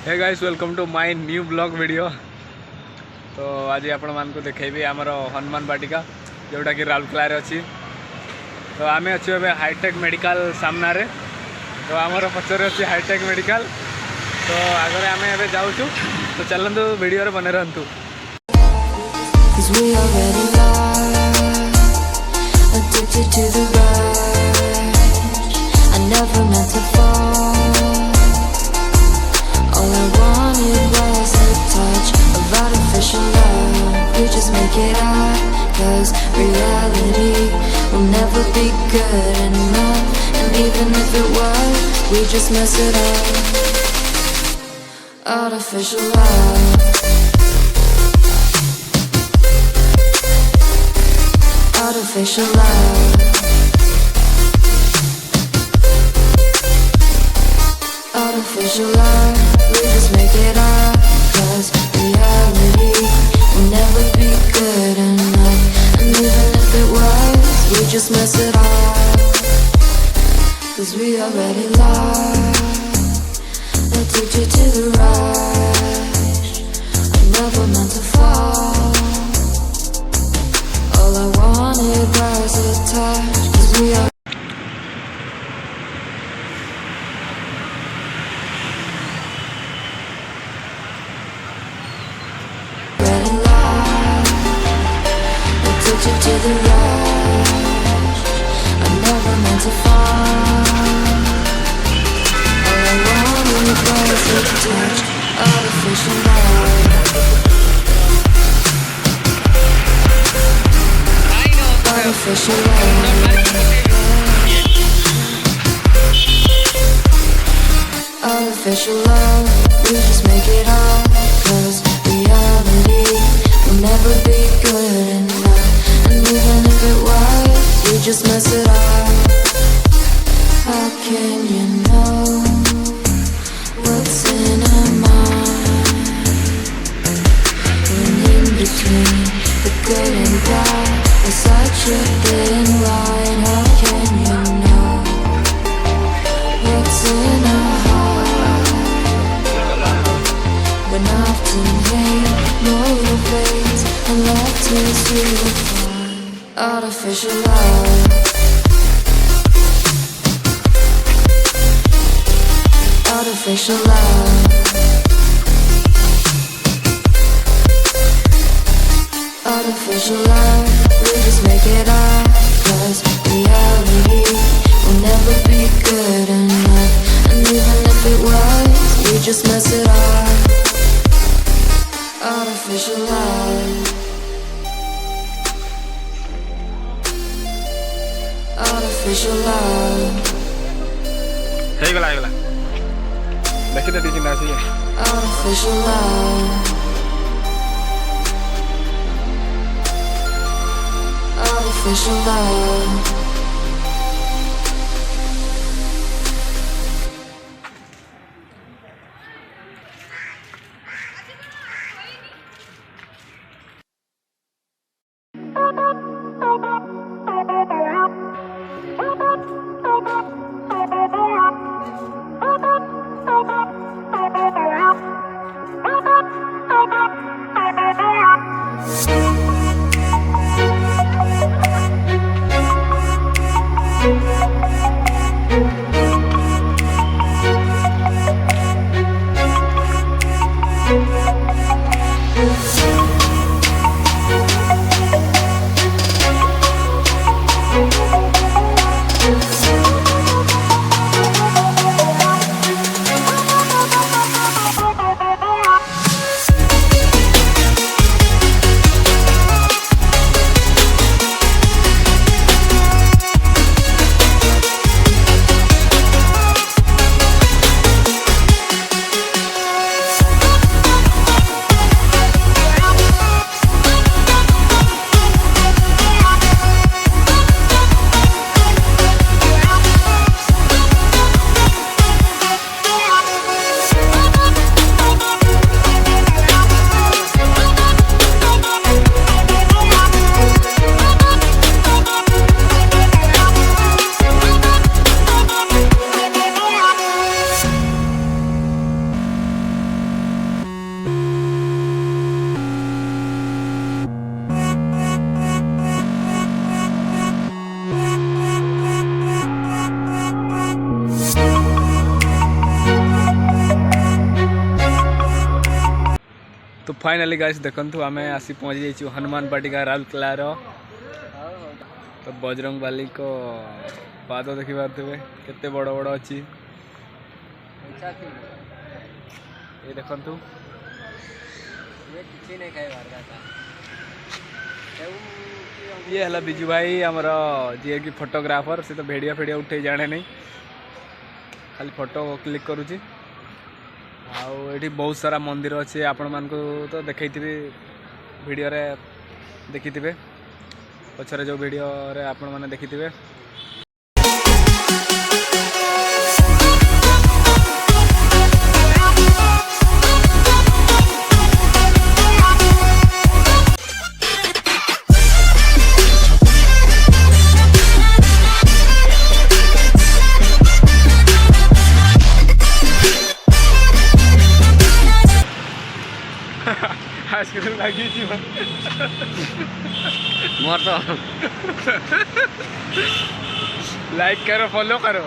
Hey guys welcome to my new blog video. तो आज आपण मानक देखेबी आमर हनुमान बाटिका जोटा कि राउरकेला रे अच्छी। तो आम अच्छे हाईटेक मेडिकल सामना रे। तो आमर पचर अच्छी हाईटेक मेडिकल। तो आगे आम ए जाऊँ तो चलतु वीडियो बने रहतु। All I wanted was a touch of artificial love. We just make it up, 'cause reality will never be good enough. And even if it was, we just mess it up. Artificial love. Artificial love. Artificial love, we just make it up, 'cause reality will never be good enough. And even if it was, we just mess it up, 'cause we already lost. Addicted to the rush, I never meant to fall. All I wanted was a touch, 'cause we are to the rush. I never meant to fall. All I wanted was a touch. Artificial love. Artificial love. Artificial love. We just make it up, 'cause reality will never be good enough. And even if it was, we just mess it up. How can you know what's in our mind? When in between the good and bad, there's such a thin line. How can you know what's in our heart? When often hate motivates and love tears you apart. Artificial love. Artificial love. Artificial love. We just make it up, 'cause reality will never be good enough. And even if it was, we just mess it up. Artificial love. Artificial love. हे गला देखी तो देखी ना चाहिए। Artificial love. Artificial love. Finally guys देखंतु आमे आसी पहुंच जाइछु हनुमान बाटिका राउरकेला रो। तो बजरंग बाली को पाद देखि पारथबे केते बड़ बड़ अछि। ये देखंतु ये किछि नहीं खाइ बार जाता ये हला बिजू भाई आमर जी कि फोटोग्राफर से तो भिडियो फिडियो उठे जाने नहीं खाली फोटो क्लिक करुच्ची। आउ बहुत सारा मंदिर अच्छे आपण मान को तो देखी वीडियो रे देखी पछरे जो वीडियो रे आपण माने देखी आइसक्रीम लगी मोर तो लाइक करो फॉलो करो।